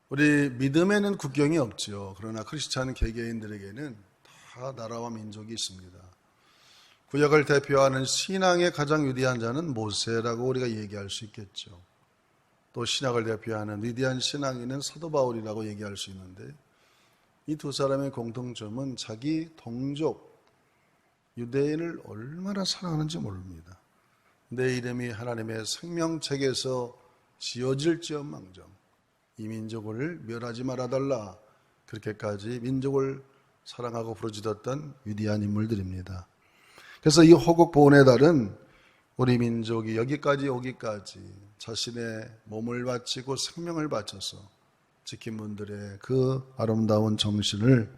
우리 믿음에는 국경이 없죠. 그러나 크리스찬 개개인들에게는 다 나라와 민족이 있습니다. 구약을 대표하는 신앙의 가장 위대한 자는 모세라고 우리가 얘기할 수 있겠죠. 또 신약을 대표하는 위대한 신앙인은 사도 바울이라고 얘기할 수 있는데, 이 두 사람의 공통점은 자기 동족 유대인을 얼마나 사랑하는지 모릅니다. 내 이름이 하나님의 생명책에서 지어질지언망정 이 민족을 멸하지 말아달라, 그렇게까지 민족을 사랑하고 부르짖었던 위대한 인물들입니다. 그래서 이 호국 보훈의 달은 우리 민족이 여기까지 오기까지 자신의 몸을 바치고 생명을 바쳐서 지킨 분들의 그 아름다운 정신을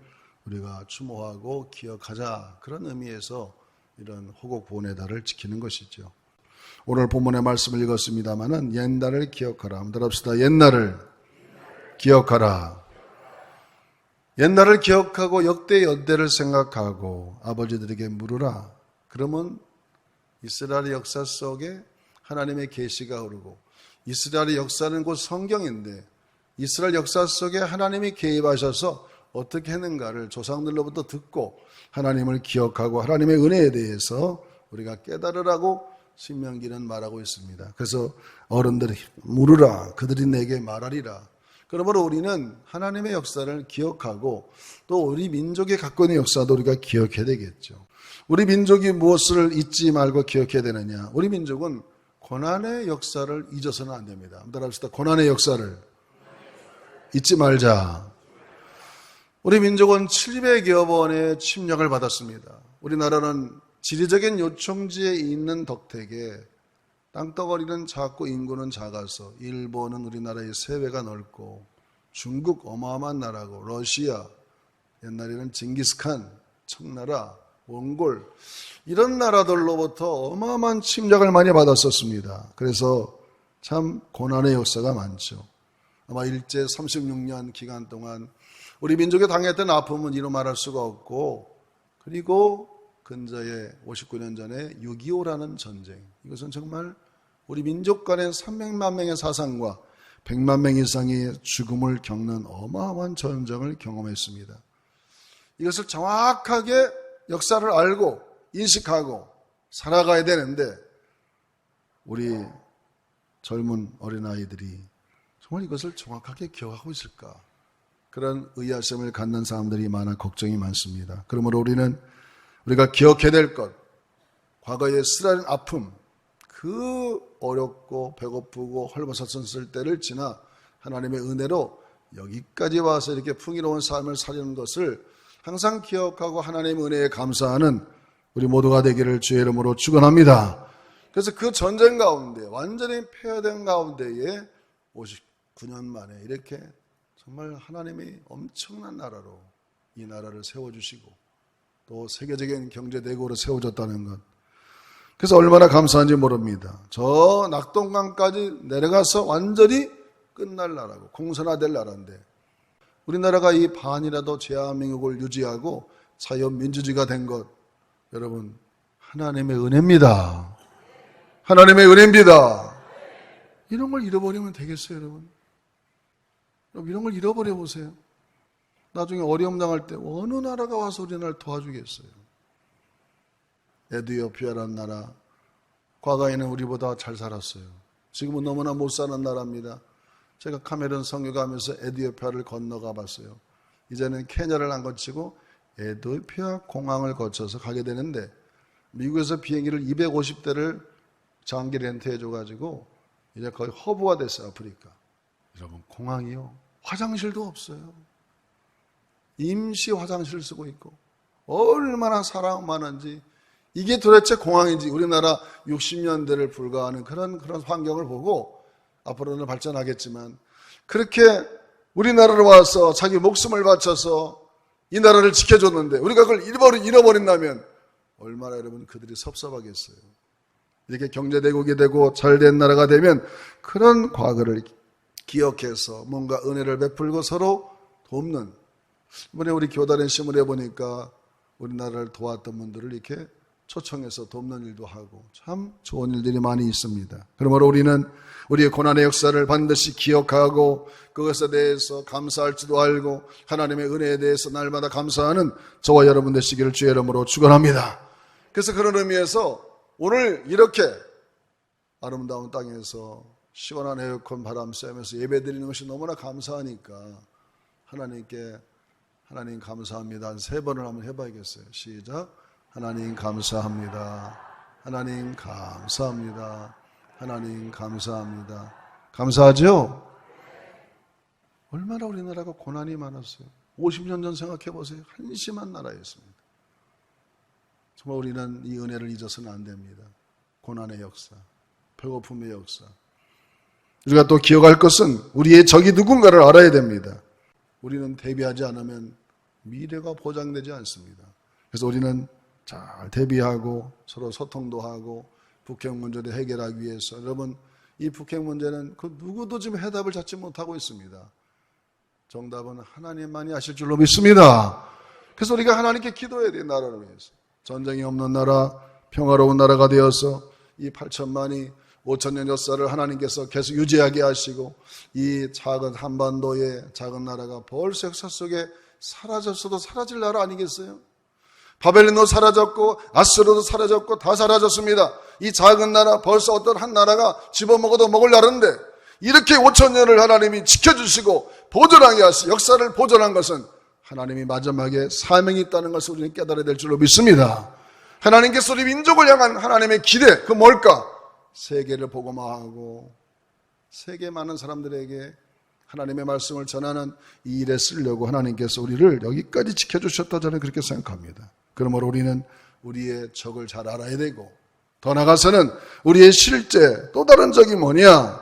우리가 추모하고 기억하자, 그런 의미에서 이런 호국 보훈의 달을 지키는 것이죠. 오늘 본문의 말씀을 읽었습니다마는 옛날을 기억하라. 한번 합시다. 옛날을 기억하라. 옛날을 기억하고 역대 연대를 생각하고 아버지들에게 물으라. 그러면 이스라엘의 역사 속에 하나님의 계시가 흐르고, 이스라엘의 역사는 곧 성경인데 이스라엘 역사 속에 하나님이 개입하셔서 어떻게 했는가를 조상들로부터 듣고 하나님을 기억하고 하나님의 은혜에 대해서 우리가 깨달으라고 신명기는 말하고 있습니다. 그래서 어른들이 물으라, 그들이 내게 말하리라. 그러므로 우리는 하나님의 역사를 기억하고 또 우리 민족이 갖고 있는 역사도 우리가 기억해야 되겠죠. 우리 민족이 무엇을 잊지 말고 기억해야 되느냐? 우리 민족은 고난의 역사를 잊어서는 안 됩니다. 한번 합시다. 고난의 역사를 잊지 말자. 우리 민족은 700여 번의 침략을 받았습니다. 우리나라는 지리적인 요충지에 있는 덕택에 땅덩어리는 작고 인구는 작아서 일본은 우리나라의 3배가 넓고, 중국 어마어마한 나라고, 러시아, 옛날에는 징기스칸, 청나라, 몽골, 이런 나라들로부터 어마어마한 침략을 많이 받았었습니다. 그래서 참 고난의 역사가 많죠. 아마 일제 36년 기간 동안 우리 민족이 당했던 아픔은 이루 말할 수가 없고, 그리고 근저에 59년 전에 6.25라는 전쟁, 이것은 정말 우리 민족 간의 300만 명의 사상과 100만 명 이상의 죽음을 겪는 어마어마한 전쟁을 경험했습니다. 이것을 정확하게 역사를 알고 인식하고 살아가야 되는데, 우리 젊은 어린아이들이 정말 이것을 정확하게 기억하고 있을까? 그런 의아심을 갖는 사람들이 많아 걱정이 많습니다. 그러므로 우리가 기억해야 될 것, 과거의 쓰라린 아픔, 그 어렵고 배고프고 헐벗었을 때를 지나 하나님의 은혜로 여기까지 와서 이렇게 풍요로운 삶을 사려는 것을 항상 기억하고 하나님의 은혜에 감사하는 우리 모두가 되기를 주의 이름으로 축원합니다. 그래서 그 전쟁 가운데 완전히 폐허된 가운데에 59년 만에 이렇게 정말 하나님이 엄청난 나라로 이 나라를 세워주시고 또 세계적인 경제대국으로 세워졌다는 것, 그래서 얼마나 감사한지 모릅니다. 저 낙동강까지 내려가서 완전히 끝날 나라고 공산화될 나라인데, 우리나라가 이 반이라도 대한민국을 유지하고 자유민주주의가 된 것, 여러분 하나님의 은혜입니다. 하나님의 은혜입니다. 이런 걸 잃어버리면 되겠어요, 여러분? 이런 걸 잃어버려 보세요. 나중에 어려움 당할 때 어느 나라가 와서 우리나라를 도와주겠어요? 에티오피아라는 나라, 과거에는 우리보다 잘 살았어요. 지금은 너무나 못 사는 나라입니다. 제가 카메룬 선교 가면서 에티오피아를 건너가 봤어요. 이제는 케냐를 안 거치고 에티오피아 공항을 거쳐서 가게 되는데, 미국에서 비행기를 250대를 장기 렌트해줘가지고 이제 거의 허브가 됐어요, 아프리카. 여러분, 공항이요, 화장실도 없어요. 임시 화장실 쓰고 있고, 얼마나 사람 많은지. 이게 도대체 공항인지. 우리나라 60년대를 불과하는 그런 환경을 보고 앞으로는 발전하겠지만, 그렇게 우리나라로 와서 자기 목숨을 바쳐서 이 나라를 지켜줬는데 우리가 그걸 잃어버린다면 얼마나 여러분 그들이 섭섭하겠어요. 이렇게 경제대국이 되고 잘된 나라가 되면 그런 과거를 기억해서 뭔가 은혜를 베풀고 서로 돕는, 이번에 우리 교단에 심을 해보니까 우리나라를 도왔던 분들을 이렇게 초청해서 돕는 일도 하고 참 좋은 일들이 많이 있습니다. 그러므로 우리는 우리의 고난의 역사를 반드시 기억하고 그것에 대해서 감사할지도 알고 하나님의 은혜에 대해서 날마다 감사하는 저와 여러분 되시기를 주의 이름으로 축원합니다. 그래서 그런 의미에서 오늘 이렇게 아름다운 땅에서 시원한 에어컨 바람 쐬면서 예배드리는 것이 너무나 감사하니까 하나님께 하나님 감사합니다. 한 3번을 한번 해봐야겠어요. 시작. 하나님 감사합니다. 하나님 감사합니다. 하나님 감사합니다. 감사하죠? 얼마나 우리나라가 고난이 많았어요. 50년 전 생각해 보세요. 한심한 나라였습니다. 정말 우리는 이 은혜를 잊어서는 안 됩니다. 고난의 역사, 배고픔의 역사. 우리가 또 기억할 것은 우리의 적이 누군가를 알아야 됩니다. 우리는 대비하지 않으면 미래가 보장되지 않습니다. 그래서 우리는 잘 대비하고 서로 소통도 하고 북핵 문제를 해결하기 위해서 여러분 이 북핵 문제는 그 누구도 지금 해답을 찾지 못하고 있습니다. 정답은 하나님만이 아실 줄로 믿습니다. 그래서 우리가 하나님께 기도해야 돼요. 나라를 위해서. 전쟁이 없는 나라, 평화로운 나라가 되어서 이 8천만이 5천년 역사를 하나님께서 계속 유지하게 하시고 이 작은 한반도의 작은 나라가 벌써 역사 속에 사라졌어도 사라질 나라 아니겠어요? 바벨론도 사라졌고 아수르도 사라졌고 다 사라졌습니다. 이 작은 나라 벌써 어떤 한 나라가 집어먹어도 먹을 나라인데 이렇게 5천년을 하나님이 지켜주시고 보존하게 하시 역사를 보존한 것은 하나님이 마지막에 사명이 있다는 것을 우리는 깨달아야 될 줄로 믿습니다. 하나님께서 우리 민족을 향한 하나님의 기대 그 뭘까? 세계를 복음화하고 세계 많은 사람들에게 하나님의 말씀을 전하는 이 일에 쓰려고 하나님께서 우리를 여기까지 지켜주셨다 저는 그렇게 생각합니다. 그러므로 우리는 우리의 적을 잘 알아야 되고 더 나아가서는 우리의 실제 또 다른 적이 뭐냐?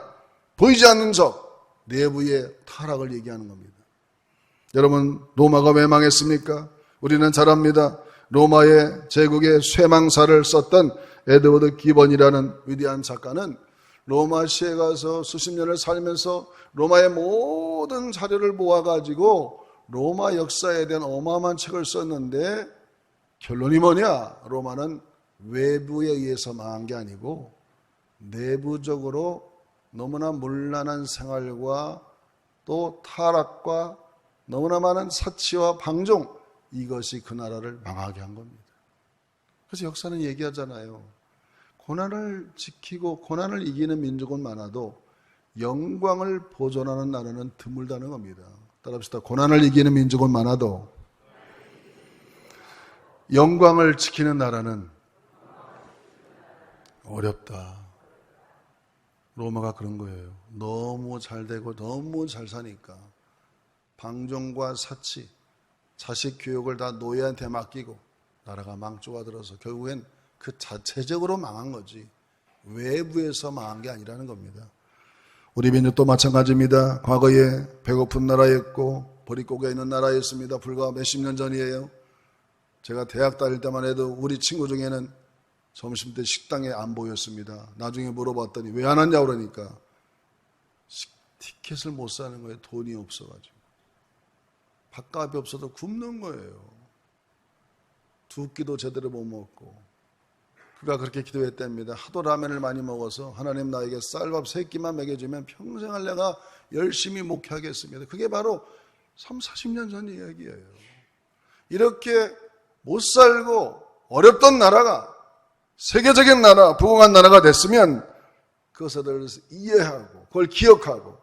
보이지 않는 적, 내부의 타락을 얘기하는 겁니다. 여러분 로마가 왜 망했습니까? 우리는 잘 압니다. 로마의 제국의 쇠망사를 썼던 에드워드 기번이라는 위대한 작가는 로마시에 가서 수십 년을 살면서 로마의 모든 자료를 모아가지고 로마 역사에 대한 어마어마한 책을 썼는데 결론이 뭐냐? 로마는 외부에 의해서 망한 게 아니고 내부적으로 너무나 문란한 생활과 또 타락과 너무나 많은 사치와 방종 이것이 그 나라를 망하게 한 겁니다. 그래서 역사는 얘기하잖아요. 고난을 지키고 고난을 이기는 민족은 많아도 영광을 보존하는 나라는 드물다는 겁니다. 따라합시다. 고난을 이기는 민족은 많아도 영광을 지키는 나라는 어렵다. 로마가 그런 거예요. 너무 잘 되고 너무 잘 사니까 방종과 사치, 자식 교육을 다 노예한테 맡기고 나라가 망조가 들어서 결국엔 그 자체적으로 망한 거지 외부에서 망한 게 아니라는 겁니다. 우리 민족도 마찬가지입니다. 과거에 배고픈 나라였고 보릿고개 있는 나라였습니다. 불과 몇십 년 전이에요. 제가 대학 다닐 때만 해도 우리 친구 중에는 점심때 식당에 안 보였습니다. 나중에 물어봤더니 왜 안 왔냐 그러니까 티켓을 못 사는 거예요. 돈이 없어가지고. 밥값이 없어도 굶는 거예요. 두 끼도 제대로 못 먹고. 그가 그렇게 기도했답니다. 하도 라면을 많이 먹어서 하나님 나에게 쌀밥 3끼만 먹여주면 평생을 내가 열심히 목회하겠습니다. 그게 바로 30-40년 전 이야기예요. 이렇게 못 살고 어렵던 나라가 세계적인 나라, 부흥한 나라가 됐으면 그것에 대해서 이해하고 그걸 기억하고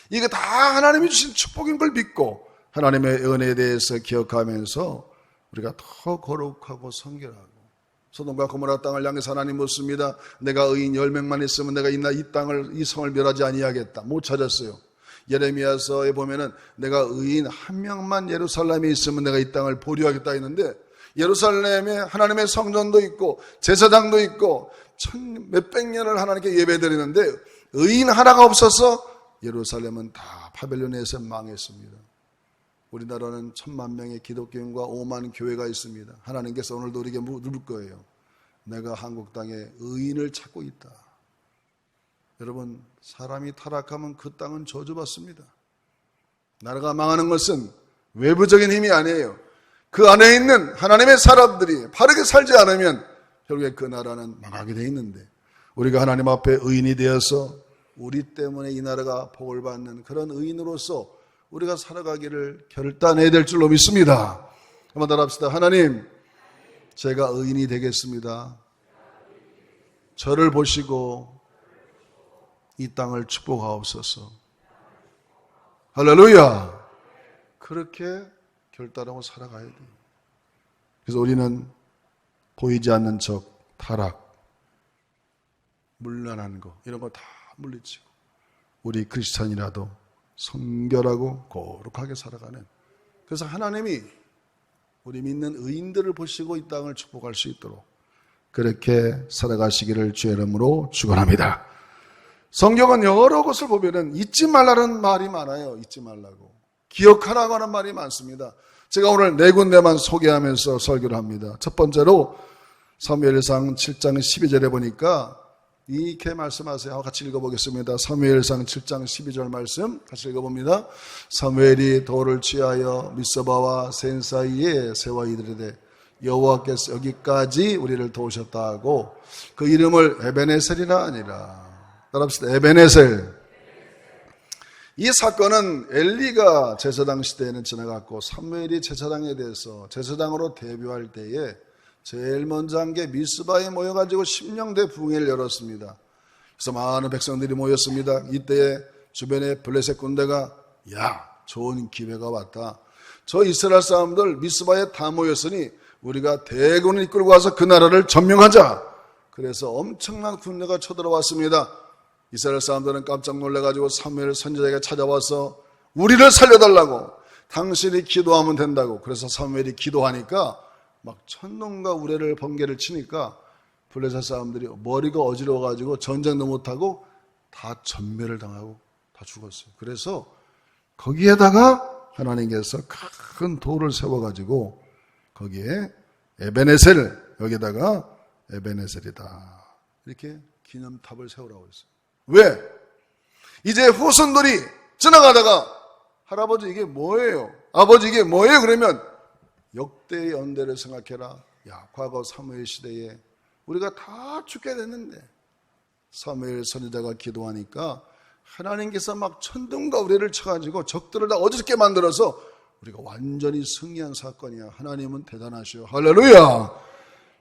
이게 다 하나님이 주신 축복인 걸 믿고 하나님의 은혜에 대해서 기억하면서 우리가 더 거룩하고 성결하고 소돔과 고모라 땅을 향해서 하나님 묻습니다. 내가 의인 10명만 있으면 내가 이 땅을 이 성을 멸하지 아니하겠다. 못 찾았어요. 예레미야서에 보면은 내가 의인 1명만 예루살렘에 있으면 내가 이 땅을 보류하겠다 했는데 예루살렘에 하나님의 성전도 있고 제사장도 있고 몇백 년을 하나님께 예배드리는데 의인 하나가 없어서 예루살렘은 다 바벨론에서 망했습니다. 우리나라는 1000만 명의 기독교인과 5만 교회가 있습니다. 하나님께서 오늘도 우리에게 물을 거예요. 내가 한국 땅에 의인을 찾고 있다. 여러분 사람이 타락하면 그 땅은 저주받습니다. 나라가 망하는 것은 외부적인 힘이 아니에요. 그 안에 있는 하나님의 사람들이 바르게 살지 않으면 결국에 그 나라는 망하게 돼 있는데, 우리가 하나님 앞에 의인이 되어서 우리 때문에 이 나라가 복을 받는 그런 의인으로서 우리가 살아가기를 결단해야 될 줄로 믿습니다. 한번 따라합시다. 하나님, 제가 의인이 되겠습니다. 저를 보시고 이 땅을 축복하옵소서. 할렐루야. 그렇게 결단하고 살아가야 돼요. 그래서 우리는 보이지 않는 적, 타락, 물란한 거, 이런 거 다 물리치고 우리 크리스찬이라도 성결하고 거룩하게 살아가는, 그래서 하나님이 우리 믿는 의인들을 보시고 이 땅을 축복할 수 있도록 그렇게 살아가시기를 주의 이름으로 축원합니다. 성경은 여러 곳을 보면은 잊지 말라는 말이 많아요. 잊지 말라고. 기억하라고 하는 말이 많습니다. 제가 오늘 네 군데만 소개하면서 설교를 합니다. 첫 번째로 사무엘상 7장 12절에 보니까 이렇게 말씀하세요. 같이 읽어보겠습니다. 사무엘상 7장 12절 말씀 같이 읽어봅니다. 사무엘이 돌을 취하여 미스바와 센 사이에 세워 이르되 여호와께서 여기까지 우리를 도우셨다 하고 그 이름을 에베네셀이라 하니라. 따라합시다. 에베네셀. 이 사건은 엘리가 제사장 시대에는 지나갔고 사무엘이 제사장에 대해서 제사장으로 데뷔할 때에 제일 먼저 한 게 미스바에 모여가지고 심령대 부흥회를 열었습니다. 그래서 많은 백성들이 모였습니다. 이때 주변에 블레셋 군대가 좋은 기회가 왔다. 저 이스라엘 사람들 미스바에 다 모였으니 우리가 대군을 이끌고 와서 그 나라를 점령하자. 그래서 엄청난 군대가 쳐들어왔습니다. 이스라엘 사람들은 깜짝 놀라가지고 사무엘 선지자에게 찾아와서 우리를 살려달라고, 당신이 기도하면 된다고. 그래서 사무엘이 기도하니까 막 천둥과 우레를 번개를 치니까 블레셋 사람들이 머리가 어지러워가지고 전쟁도 못하고 다 전멸을 당하고 다 죽었어요. 그래서 거기에다가 하나님께서 큰 돌을 세워가지고 거기에 에베네셀, 여기에다가 에베네셀이다 이렇게 기념탑을 세우라고 했어요. 왜? 이제 후손들이 지나가다가 할아버지 이게 뭐예요? 아버지 이게 뭐예요? 그러면 역대의 연대를 생각해라. 과거 사무엘 시대에 우리가 다 죽게 됐는데 사무엘 선지자가 기도하니까 하나님께서 막 천둥과 우레를 쳐가지고 적들을 다 어저께 만들어서 우리가 완전히 승리한 사건이야. 하나님은 대단하셔. 할렐루야.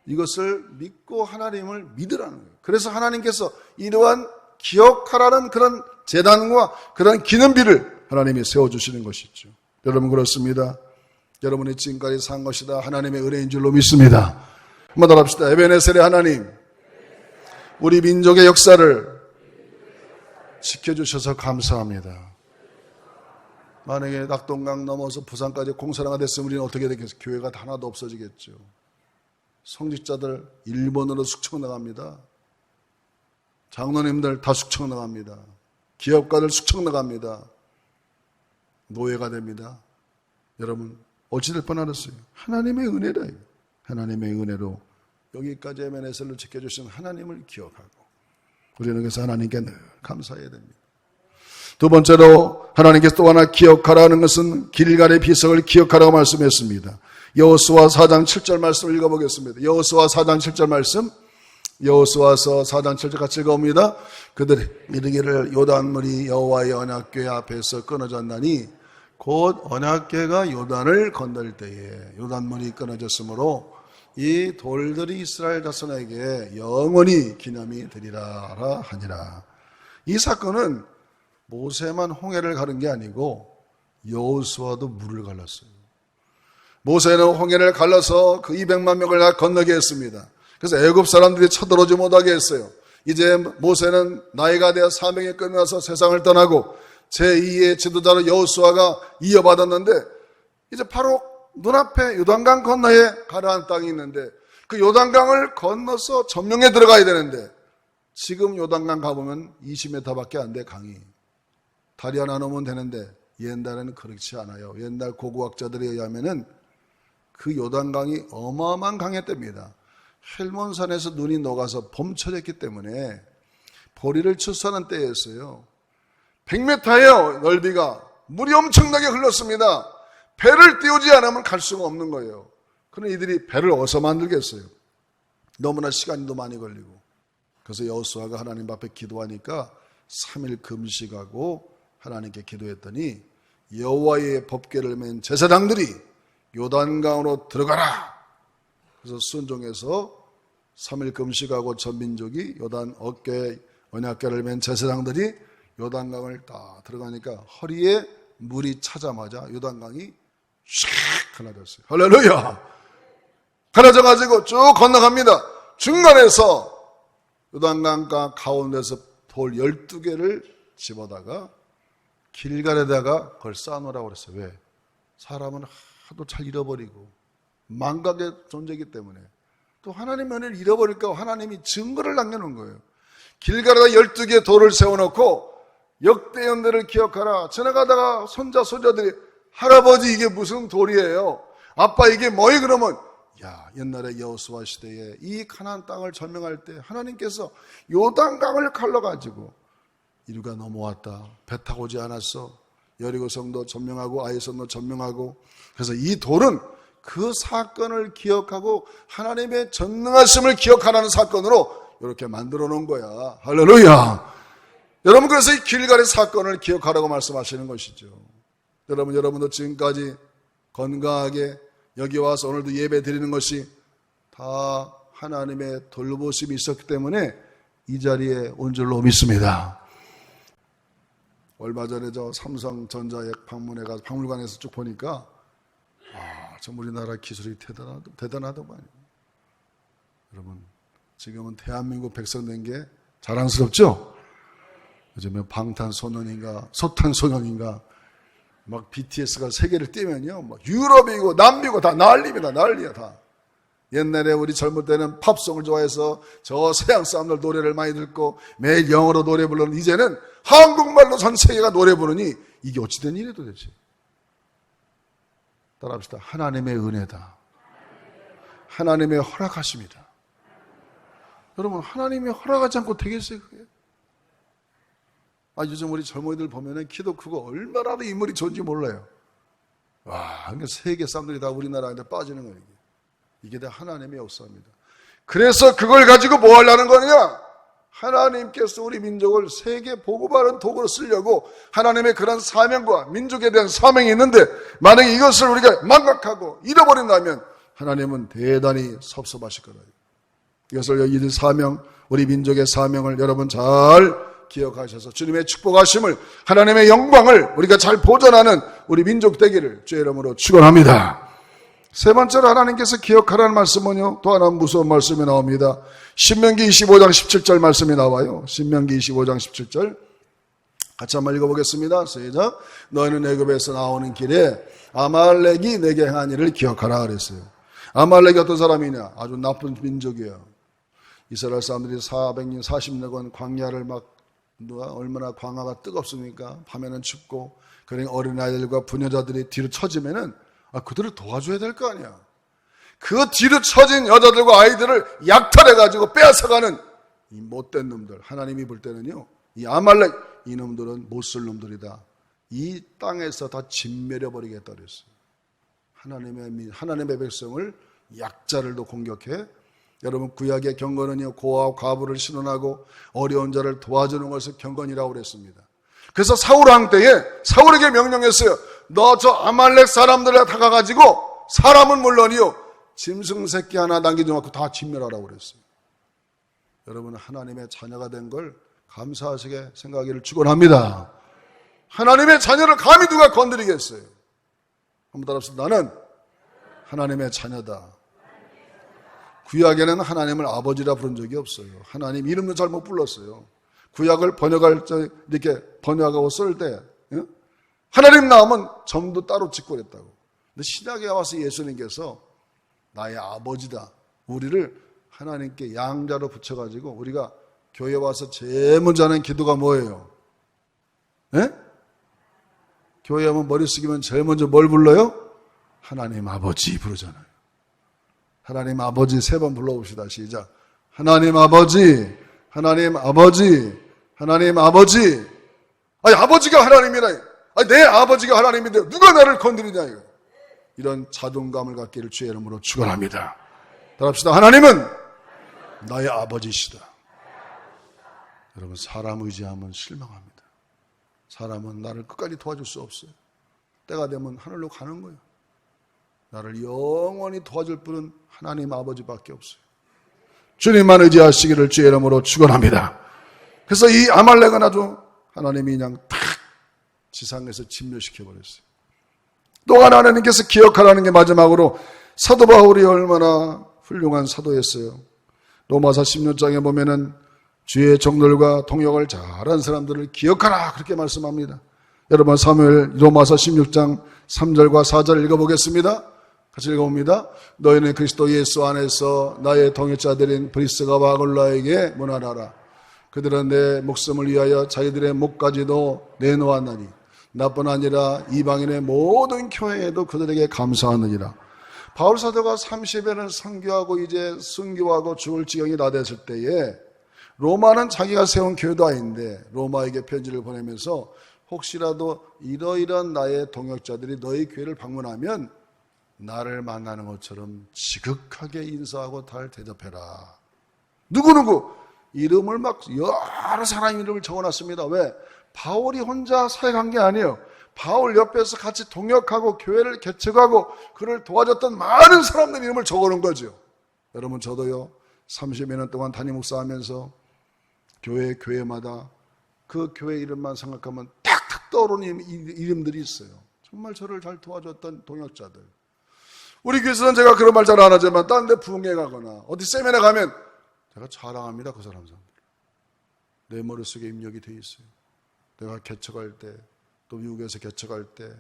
이것을 믿고 하나님을 믿으라는 거예요. 그래서 하나님께서 이러한 기억하라는 그런 재단과 그런 기념비를 하나님이 세워주시는 것이죠. 여러분 그렇습니다. 여러분이 지금까지 산 것이다 하나님의 은혜인 줄로 믿습니다. 한번 더 합시다. 에베네셀의 하나님, 우리 민족의 역사를 지켜주셔서 감사합니다. 만약에 낙동강 넘어서 부산까지 공사가 됐으면 우리는 어떻게 되겠어요? 교회가 하나도 없어지겠죠. 성직자들 일본으로 숙청 나갑니다. 장로님들 다 숙청 나갑니다. 기업가들 숙청 나갑니다. 노예가 됩니다. 여러분 어찌될 뻔하겠어요? 하나님의 은혜다. 하나님의 은혜로 여기까지 에베네셀로 지켜주신 하나님을 기억하고 우리는 그래서 하나님께 늘 감사해야 됩니다. 두 번째로 하나님께서 또 하나 기억하라는 것은 길갈의 비석을 기억하라고 말씀했습니다. 여호수아 4장 7절 말씀을 읽어보겠습니다. 여호수아 4장 7절 말씀, 여호수아서 4장 7절 같이 읽어봅니다. 그들이 이르기를 요단물이 여호와의 언약궤 앞에서 끊어졌나니 곧 언약궤가 요단을 건널 때에 요단물이 끊어졌으므로 이 돌들이 이스라엘 자손에게 영원히 기념이 되리라 하니라. 이 사건은 모세만 홍해를 가른 게 아니고 여호수아도 물을 갈랐어요. 모세는 홍해를 갈라서 그 200만 명을 다 건너게 했습니다. 그래서 애굽 사람들이 쳐들어오지 못하게 했어요. 이제 모세는 나이가 되어 사명이 끝나서 세상을 떠나고 제2의 지도자로 여호수아가 이어받았는데 이제 바로 눈앞에 요단강 건너에 가나안 땅이 있는데 그 요단강을 건너서 점령에 들어가야 되는데 지금 요단강 가보면 20m밖에 안 돼. 강이 다리 하나 넘으면 되는데 옛날에는 그렇지 않아요. 옛날 고고학자들에 의하면은 그 요단강이 어마어마한 강이었답니다. 헬몬산에서 눈이 녹아서 봄철이었기 때문에 보리를 추수하는 때였어요. 100m예요. 넓이가. 물이 엄청나게 흘렀습니다. 배를 띄우지 않으면 갈 수가 없는 거예요. 그럼 이들이 배를 어디서 만들겠어요? 너무나 시간도 많이 걸리고. 그래서 여호수아가 하나님 앞에 기도하니까 3일 금식하고 하나님께 기도했더니 여호와의 법궤를 맨 제사장들이 요단강으로 들어가라. 그래서 순종해서 3일 금식하고 전 민족이 요단 어깨 언약궤를 맨 제사장들이 요단강을 딱 들어가니까 허리에 물이 차자마자 요단강이 샥 갈라졌어요. 할렐루야! 갈라져가지고 쭉 건너갑니다. 중간에서 요단강가 가운데서 돌 12개를 집어다가 길갈에다가 그걸 쌓아놓으라고 그랬어요. 왜? 사람은 하도 잘 잃어버리고 망각의 존재이기 때문에 또 하나님의 은혜를 잃어버릴까 하나님이 증거를 남겨놓은 거예요. 길갈에다 12개 돌을 세워놓고 역대 연대를 기억하라. 지나가다가 손자 손자들이 할아버지 이게 무슨 돌이에요? 아빠 이게 뭐예요? 그러면 야 옛날에 여호수아 시대에 이 가나안 땅을 점령할 때 하나님께서 요단강을 갈라가지고 이루가 넘어왔다. 배 타고 오지 않았어. 여리고성도 점령하고 아이성도 점령하고. 그래서 이 돌은 그 사건을 기억하고 하나님의 전능하심을 기억하라는 사건으로 이렇게 만들어 놓은 거야. 할렐루야. 여러분 그래서 이 길갈의 사건을 기억하라고 말씀하시는 것이죠. 여러분도 지금까지 건강하게 여기 와서 오늘도 예배 드리는 것이 다 하나님의 돌보심이 있었기 때문에 이 자리에 온 줄로 믿습니다. 얼마 전에 저 삼성전자의 박물관에서 쭉 보니까 참 우리나라 기술이 대단하더만요. 여러분 지금은 대한민국 백성 된 게 자랑스럽죠? 요즘에 방탄소년인가 소탄소년인가 막 BTS가 세계를 뛰면요 막 유럽이고 남미고 다 난립니다. 난리야 다. 옛날에 우리 젊을 때는 팝송을 좋아해서 저 서양 사람들 노래를 많이 듣고 매일 영어로 노래 부르는 이제는 한국말로 전 세계가 노래 부르니 이게 어찌 된 일이야 도대체. 따라합시다. 하나님의 은혜다. 하나님의 허락하심이다. 여러분 하나님이 허락하지 않고 되겠어요 그게? 요즘 우리 젊은이들 보면은 키도 크고 얼마나 인물이 좋은지 몰라요. 그러니까 세계 사람들이 다 우리나라한테 빠지는 거예요. 이게 다 하나님의 역사입니다. 그래서 그걸 가지고 뭐 하려는 거냐? 하나님께서 우리 민족을 세계 보고받은 도구로 쓰려고 하나님의 그런 사명과 민족에 대한 사명이 있는데 만약에 이것을 우리가 망각하고 잃어버린다면 하나님은 대단히 섭섭하실 거다. 이것을 이 사명, 우리 민족의 사명을 여러분 잘 기억하셔서 주님의 축복하심을 하나님의 영광을 우리가 잘 보존하는 우리 민족 되기를 주의 이름으로 축원합니다. 세 번째로 하나님께서 기억하라는 말씀은요 또 하나 무서운 말씀이 나옵니다. 신명기 25장 17절 말씀이 나와요. 신명기 25장 17절 같이 한번 읽어보겠습니다. 시작. 너희는 애굽에서 나오는 길에 아말렉이 내게 행한 일을 기억하라 그랬어요. 아말렉이 어떤 사람이냐? 아주 나쁜 민족이에요. 이스라엘 사람들이 400년 40년간 광야를 막 얼마나 광야가 뜨겁습니까? 밤에는 춥고 그러니 어린아이들과 부녀자들이 뒤로 처지면은 그들을 도와줘야 될 거 아니야. 그 뒤로 처진 여자들과 아이들을 약탈해가지고 빼앗아가는 이 못된 놈들. 하나님이 볼 때는요 이 아말렉 이놈들은 못쓸 놈들이다. 이 땅에서 다 진멸해버리겠다 그랬어요. 하나님의 백성을 약자를도 공격해. 여러분 구약의 경건은요 고아와 과부를 신원하고 어려운 자를 도와주는 것을 경건이라고 그랬습니다. 그래서 사울 왕 때에 사울에게 명령했어요. 너 저 아말렉 사람들에 다가가지고 사람은 물론이요 짐승 새끼 하나 남기지 않고 다 진멸하라고 그랬어요. 여러분 하나님의 자녀가 된 걸 감사하시게 생각하기를 축원합니다. 하나님의 자녀를 감히 누가 건드리겠어요? 한번 따라합시다. 나는 하나님의 자녀다. 구약에는 하나님을 아버지라 부른 적이 없어요. 하나님 이름도 잘못 불렀어요. 구약을 이렇게 번역하고 쓸 때 하나님 나오면 점도 따로 짓고 그랬다고. 근데 신약에 와서 예수님께서 나의 아버지다. 우리를 하나님께 양자로 붙여가지고 우리가 교회 와서 제일 먼저 하는 기도가 뭐예요? 교회 하면 머리 숙이면 제일 먼저 뭘 불러요? 하나님 아버지 부르잖아요. 하나님 아버지 3번 불러봅시다. 시작. 하나님 아버지, 하나님 아버지, 하나님 아버지. 아버지가 하나님이라. 내 아버지가 하나님인데 누가 나를 건드리냐 이거. 이런 자존감을 갖기를 주의 이름으로 축원합니다. 따라합시다. 하나님은 나의 아버지시다. 여러분, 사람 의지하면 실망합니다. 사람은 나를 끝까지 도와줄 수 없어요. 때가 되면 하늘로 가는 거예요. 나를 영원히 도와줄 분은 하나님 아버지밖에 없어요. 주님만 의지하시기를 주의 이름으로 축원합니다. 그래서 이 아말렉은 아주 하나님이 그냥 탁 지상에서 진멸시켜버렸어요. 또 하나님께서 기억하라는 게 마지막으로 사도 바울이 얼마나 훌륭한 사도였어요. 로마서 16장에 보면은 주의 종들과 동역을 잘한 사람들을 기억하라 그렇게 말씀합니다. 여러분 사무엘 로마서 16장 3절과 4절 읽어보겠습니다. 같이 읽어봅니다. 너희는 그리스도 예수 안에서 나의 동역자들인 브리스가와 아굴라에게 문안하라. 그들은 내 목숨을 위하여 자기들의 목까지도 내놓았나니 나뿐 아니라 이방인의 모든 교회에도 그들에게 감사하느니라. 바울 사도가 30일은 선교하고 이제 순교하고 죽을 지경이 다 됐을 때에 로마는 자기가 세운 교회도 아닌데 로마에게 편지를 보내면서 혹시라도 이러이러한 나의 동역자들이 너희 교회를 방문하면 나를 만나는 것처럼 지극하게 인사하고 잘 대접해라. 누구누구 이름을 막 여러 사람 이름을 적어놨습니다. 왜? 바울이 혼자 사역한 게 아니에요. 바울 옆에서 같이 동역하고 교회를 개척하고 그를 도와줬던 많은 사람들 이름을 적어놓은 거죠. 여러분 저도요 30여 년 동안 담임 목사하면서 교회마다 그 교회 이름만 생각하면 탁탁 떠오르는 이름들이 있어요. 정말 저를 잘 도와줬던 동역자들. 우리 교회에서는 제가 그런 말 잘 안 하지만 다른 데 부흥회 가거나 어디 세미나 가면 제가 자랑합니다. 그 사람들. 내 머릿속에 입력이 돼 있어요. 내가 개척할 때, 또 미국에서 개척할 때,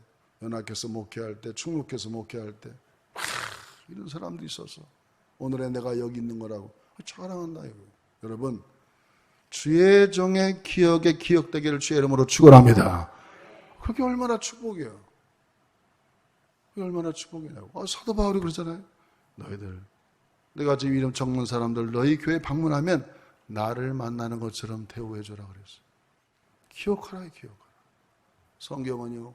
연합해서 목회할 때, 충목해서 목회할 때 이런 사람들이 있어서 오늘의 내가 여기 있는 거라고 자랑한다 이거. 여러분 주의 종의 기억에 기억되기를 주의 이름으로 축원합니다. 그게 얼마나 축복이에요. 그게 얼마나 축복이냐고. 사도 바울이 그러잖아요. 너희들 내가 지금 이름 적는 사람들 너희 교회 방문하면 나를 만나는 것처럼 대우해줘라 그랬어요. 기억하라 기억하라. 성경은요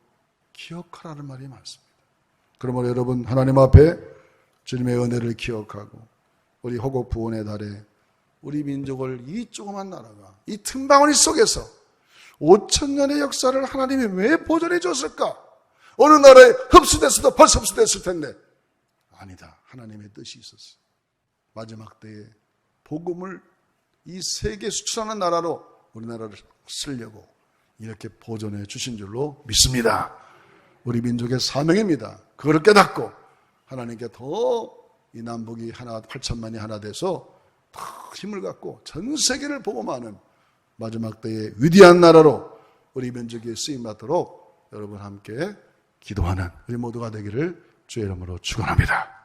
기억하라는 말이 많습니다. 그러므로 여러분 하나님 앞에 주님의 은혜를 기억하고 우리 호국 부원의 달에 우리 민족을 이 조그만 나라가 이 틈바구니 속에서 5,000년의 역사를 하나님이 왜 보존해 줬을까? 어느 나라에 흡수됐어도 벌써 흡수됐을 텐데 아니다. 하나님의 뜻이 있었어. 마지막 때에 복음을 이 세계 수출하는 나라로 우리나라를 쓰려고 이렇게 보존해 주신 줄로 믿습니다. 우리 민족의 사명입니다. 그걸 깨닫고 하나님께 더 이 남북이 하나 8천만이 하나 돼서 더 힘을 갖고 전 세계를 복음하는 마지막 때의 위대한 나라로 우리 민족이 쓰임받도록 여러분 함께 기도하는 우리 모두가 되기를 주의 이름으로 축원합니다.